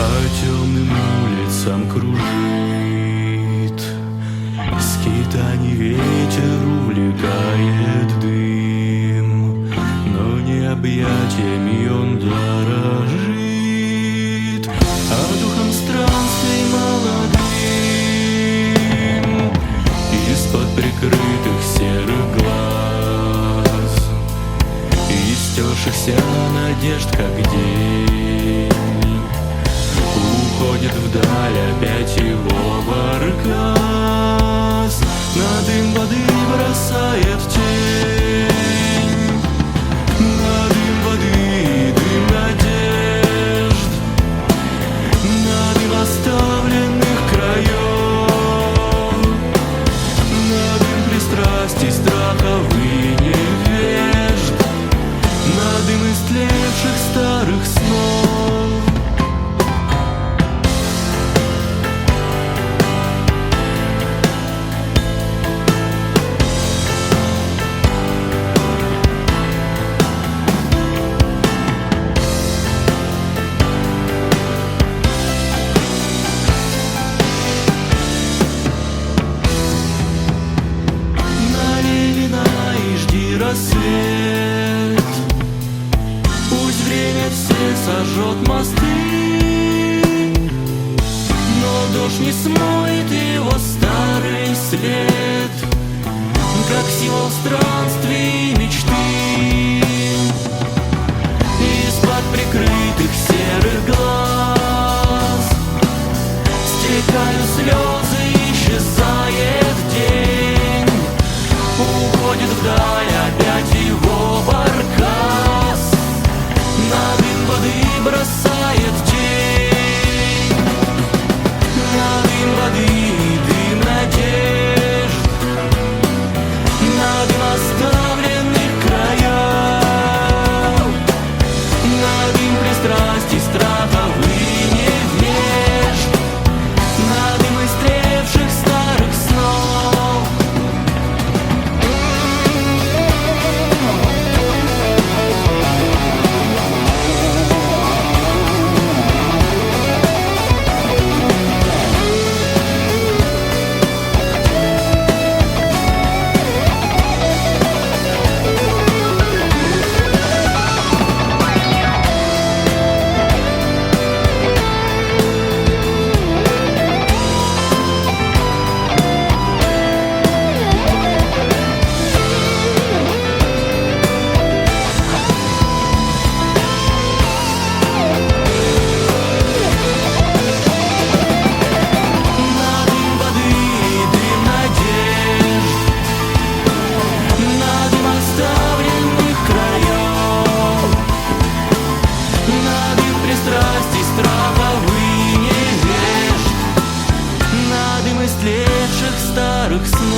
По темным улицам кружит скитаний ветер, увлекает дым, но не объятиями он дорожит, а духом странствий молодым из-под прикрытых серых глаз и стершихся надежд, как день, уходит вдаль опять его баркас, на дым воды бросает тень, на дым воды дым надежд, на дым оставленных краев, на дым пристрастий, страхов и невежд, на дым истлевших старых снов. Рассвет, пусть время все сожжет мосты, но дождь не смоет его старый след, как символ странствий и мечты. Из-под прикрытых серых глаз стекают слезы, исчезает день, уходит вдаль опять его баркас, на дым воды бросает тень, на дым воды дым надежд, на дым оставленных краев, на дым пристрастий, страхов и невежд, на дым истлевших старых снов. Истлевших старых снов.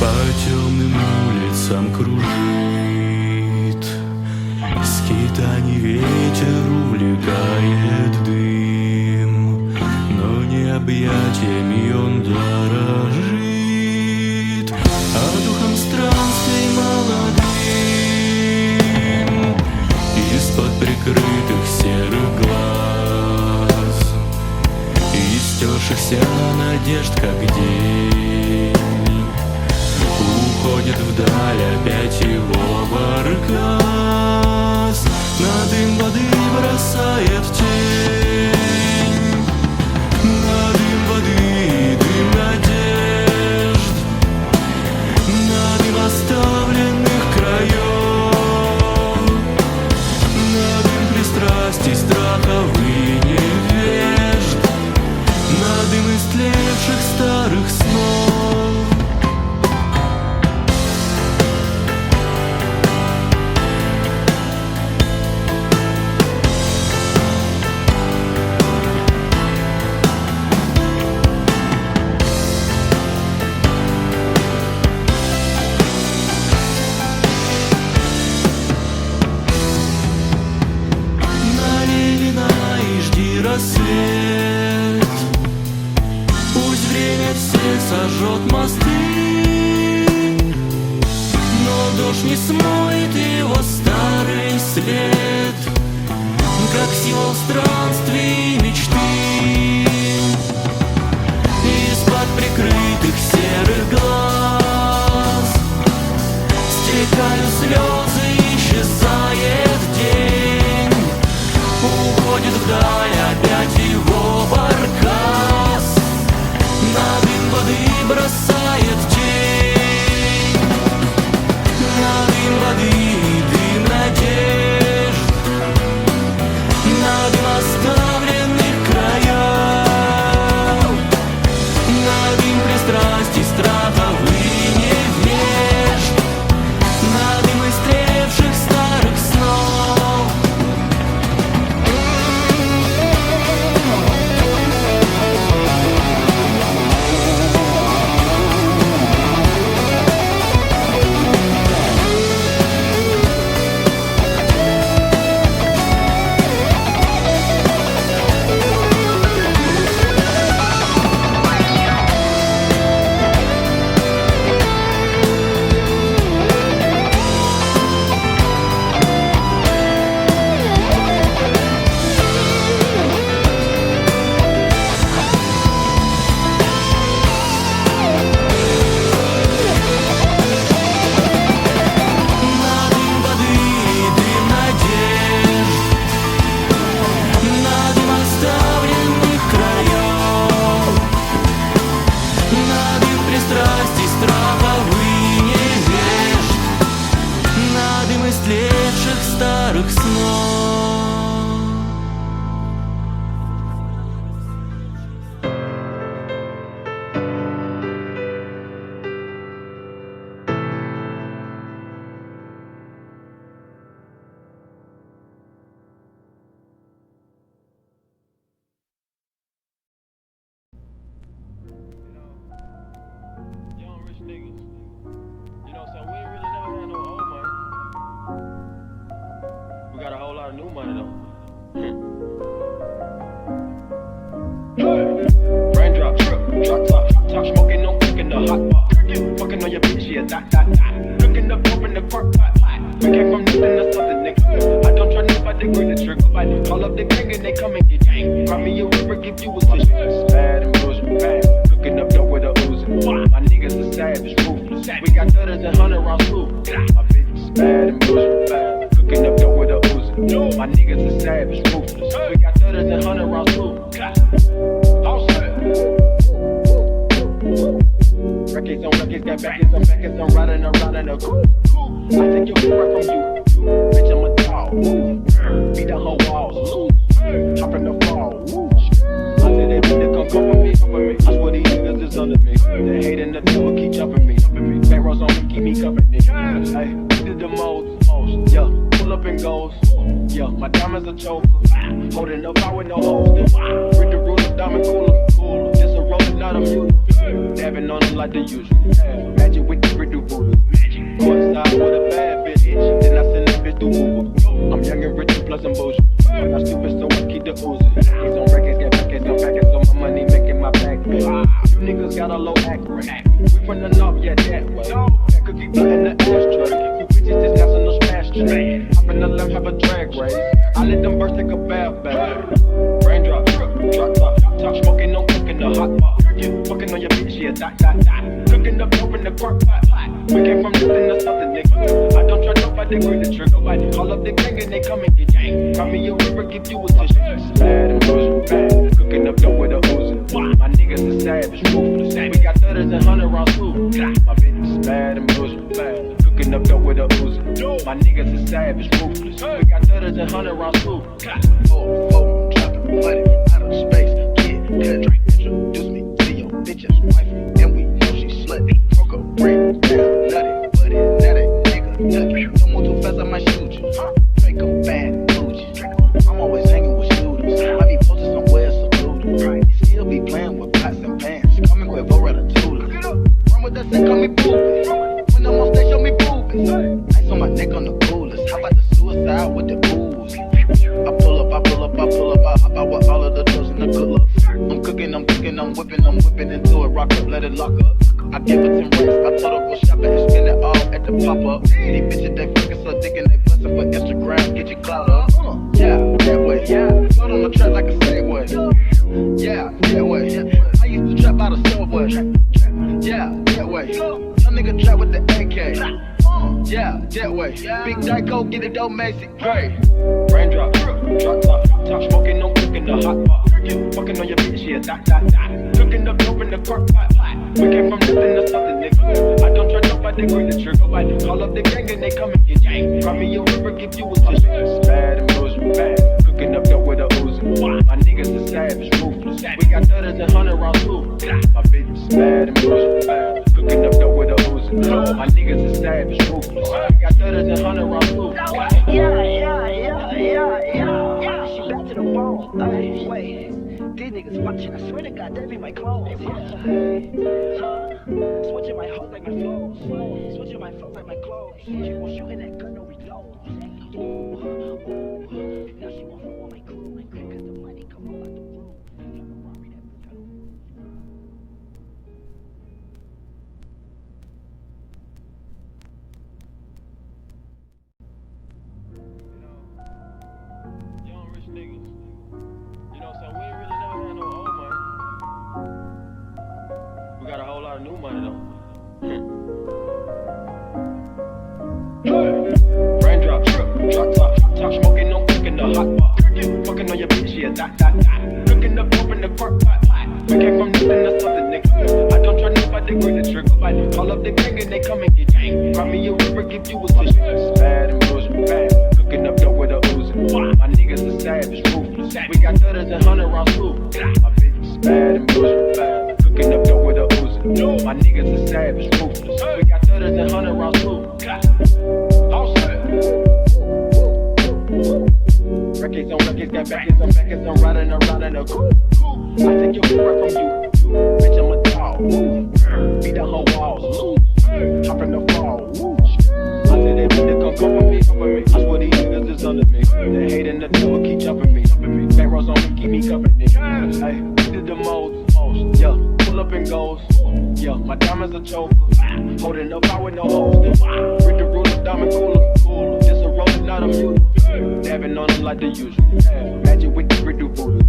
По темным улицам кружит скитаний ветер, увлекает дым, но не объятиями он дорожит, а духом странствий молодым из-под прикрытых серых глаз и стершихся надежд, как день, уходит вдаль опять его баркас, на дым воды бросает тень, на дым воды дым надежд, на дым оставленных дождь не смоет его старый след, как символ странствий и мечты. Из-под прикрытых серых глаз стекают слезы, исчезает день, уходит вдаль опять его баркас, на дым воды бросает тень, на дым воды и дым надежд, на дым оставленных краев, на дым пристрастий, страхов и невежд, на дым истревших старых снов. Старых снов. Young rich niggas, so we ain't really never had no old money. We got a whole lot of new money though. Raindrop, drop top smoking, no cooking the hot pot. Fucking on your bitch, yeah, that. Cooking up dope in the crock pot. We came from nothing to something, nigga. I don't try nobody, green the trigger. Call up the gang and they come and get gang. Cry me a river, give you a fish. Bad and bullshit, bad. Cooking up dope with a oozing. My niggas are savage, ruthless. We got 30s and 100 rounds too. My bitch is bad and bullshit, bad. Cooking up dope with a oozing. My niggas are savage, ruthless. We got 30s and 100 rounds too. All set. Records on records, got backers on backers. I'm riding around in a coupe. I take your breath from you. Bitch, I'm a dog. Beat the whole walls. Hop in the fall. I said that bitch come for me. I swear these niggas is under me. They hate in the devil keep jumping me. Back rows on me, keep me company. Hey, we did the most. Yeah, pull up and goes. Yeah, my diamonds a choker. Holding up out with no holes. Read the ruler, diamond cooler. Just a roller, not a mule. Dabbing on them like the usual. Magic with the pretty voodoo. Courtside with a bad bitch. Then I send that bitch through Uber. I'm young and rich and plus I'm bullshit. I'm stupid, so I keep the oozing. He's on records, get packets on packets, so my money making my back big. You niggas got a low accurate. We from the north, yeah, that way. That cookie blunt in the ashtray. You bitches just national smash tray. Hop in the left, have a drag race. I let them birds take a bath bag. Raindrop, drop top smoking, no cooking the hot pot. Fucking on your bitch, yeah, that. Cooking up dope in the crock pot. We came from nothing to something, nigga. I don't try nobody, green the trigger. Call up the gang and they come and get gang. Cry me a river, give you a tissue. Bad and bullshit, bad. Cooking up dope with a oozing. My niggas is savage, ruthless. We got 30s and 100 rounds too. My bitch is bad and bullshit, bad. Cooking up dope with a oozing. My niggas is savage, ruthless. We got 30s and 100 rounds too. Oh, dropping money out of space. Kid, cut drink, introduce me to your bitch's wife. And we know she slutty. Broke a brick, down, nutty, buddy, that nigga, nutty. Don't move too fast, I might shoot you. Drink 'em bad, Gucci. I'm always hanging with shooters. I be posted somewhere secluded. Still be playing with pots and pans. Call me Quavo Ratatouille. Run with that thing, call me Boobies. When I'm on stage, show me boobies. Ice on my neck on the coolest. How about the suicide with the ooze? I pull up, I hop out with all of the drugs and the good luck. I'm cooking, I'm whipping into it, rock up, let it lock up. I give it 10 racks, I told her go shopping and spend it all at the pop up. These bitches, they fucking so dick and they bustin' for Instagram, get your clout up. Yeah, that way. Float on the track like a Segway. Yeah, that way. I used to trap by the subway. Yeah, that way. Young nigga trap with the AK. Yeah, that way. Big Dyko, get it dope, Macy. Great. Raindrop, drop top, smoking, no cooking the hot pot. Fucking on your bitch, yeah, dot. Cooking up dope in the crock pot. We came from nothing to something, nigga. I don't trust nobody, green the trigger. Call up the gang and they come and get gang. Cry me a river, give you a tissue. Bad and bullshit, bad. Cooking up dope with a Uzi. My niggas are savage, ruthless. We got 30s and 100 rounds too. My bitch is bad and bullshit, bad. Cooking up dope with a Uzi. My niggas are savage, ruthless. We got 30s and 100 rounds too. Yeah. She back to the bone. Ay, wait. These niggas watching. I swear to God, they be my clothes. Switching my hoes like my flows. Switching my flows like my clothes. She was shooting that gun, no reload. Now she want fuck with my crew. Cause the money come all out the room. Young rich niggas. You know, so we ain't really never had no old money. We got a whole lot of new money though. Raindrop, drop top, smoking, no cooking the hot pot. Fucking on your bitch, yeah, dot. Cooking up dope in the crock pot. We came from nothing to something, nigga. I don't trust nobody, green the trigger. Call up the gang and they come and get gang. Cry me a river, give you a tissue. Bad and bullshit, bad. Cooking up dope with a Uzi. My niggas are savage, ruthless. We got 30s and 100 rounds too. My bitch is bad and bullshit, bad. Cooking up dope with a Uzi. My niggas are savage, ruthless. We got 30s and 100 rounds too. All set. Records on records, got backers on backers. I'm riding around in a coupe. I take your girl from you. Bitch, I'm a dog. Beat the whole walls. Hop in the fall. I said they need to come for me. I swear these niggas is under me. They hating the devil, keep jumping me. Back rows on me, keep me company. Hey, did the most. Yeah, pull up and goes. Yeah, my diamonds a choker. Holding up out with no holster. Read the ruler, diamond cooler. Just a roller, not a mule. Dabbing on them like the usual. Magic with the brick do voodoo.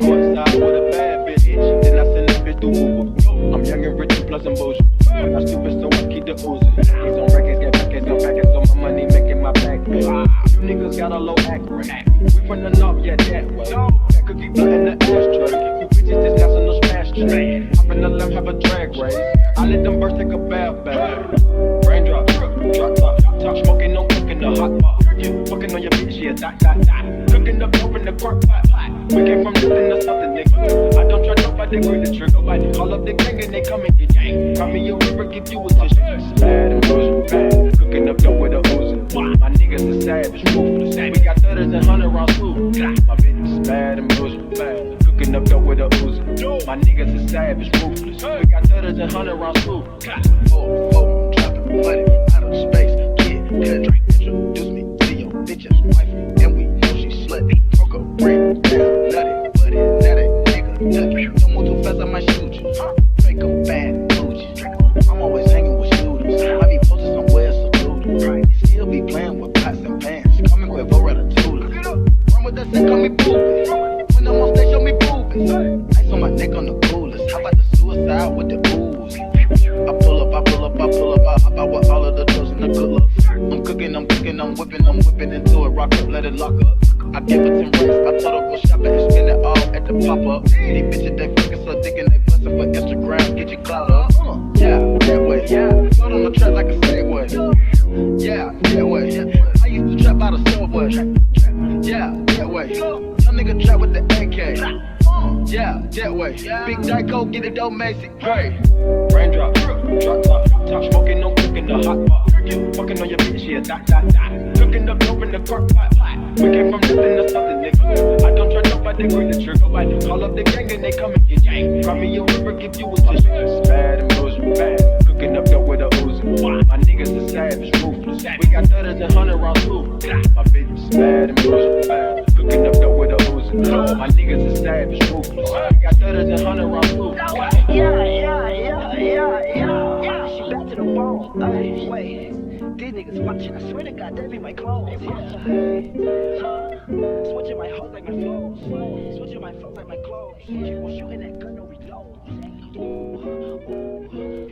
Go inside with a bad bitch. Then I send this bitch to Uber. I'm young and rich and plus I'm bullshit. I'm stupid, so I keep the oozing. He's on records, get packets on packets, so my money making my back big. You niggas got a low act rate. We from the north, yeah, that way. That cookie blunt in the ashtray. You bitches just national smash tray. Hop in the left, have a drag race. I let them birds take a bath bag. Raindrop, drop top, smoking, no cooking the hot pot. Fucking on your bitch, yeah, dot. Cooking up dope in the crock pot. We came from nothing to something, nigga. I don't trust nobody, green the trigger. Call up the gang and they come and get gang. Cry me a river, give you a tissue. Bad and bullshit, bad. Cooking up dope with a Uzi. My niggas are savage, ruthless. We got 30s and 100 rounds too. My bitch is bad and bullshit, bad. Cooking up dope with a Uzi. My niggas are savage, ruthless. We got 30s and 100 rounds too. Dropping money out of space. Kid, drink, introduce me to your bitch's wife. And we know she slutty. Broke a brick, down, nutty, buddy, nutty, nigga, nutty. Don't move too fast, I might shoot you. Draco, bad, bougie. I'm always hanging with shooters. I be posted somewhere secluded. Still be playing with pots and pans. Call me Quavo Ratatouille. Run with that shit, call me Boobie. When I'm on stage, show me boobies. Ice on my neck on the coolest. How about the suicide with the ooze? I pull up, I hop out with all of the doors and the good luck. I'm cooking, I'm whipping into it, rock up, let it lock up. I give it 10 racks, I told her go shopping and spend it all at the pop-up. These bitches, they fucking so dick and they bustin' for Instagram, get your clout up. Yeah, that way, float on the track like a Segway. Yeah, that way, I used to trap by the subway. Yeah, that way, young nigga trap with the AK. Yeah, that way, Big Dyko, get it dope, Macy, great. Raindrop, drop top, smoking, no cooking the hot pot. Fucking on your bitch, yeah, dot. Cooking up dope in the crock pot. We came from nothing to something, nigga. I don't trust nobody, green the trigger. Call up the gang and they come and get gang. Cry me a river, give you a tissue. Bad and bullshit, bad. Cooking up dope with a Uzi. My niggas are savage, ruthless. We got 30s and 100 rounds too. My bitch is bad and bullshit, bad. Cooking up dope with a Uzi. My niggas are savage, ruthless. We got 30s and 100 rounds too. Yeah. She back to the bone. Ay, wait. watching, I swear to God, they be my clothes. Yeah, hey, switching my hoes like my flows, switching my flows like my clothes. People shooting that gun, no reload. Ooh, ooh,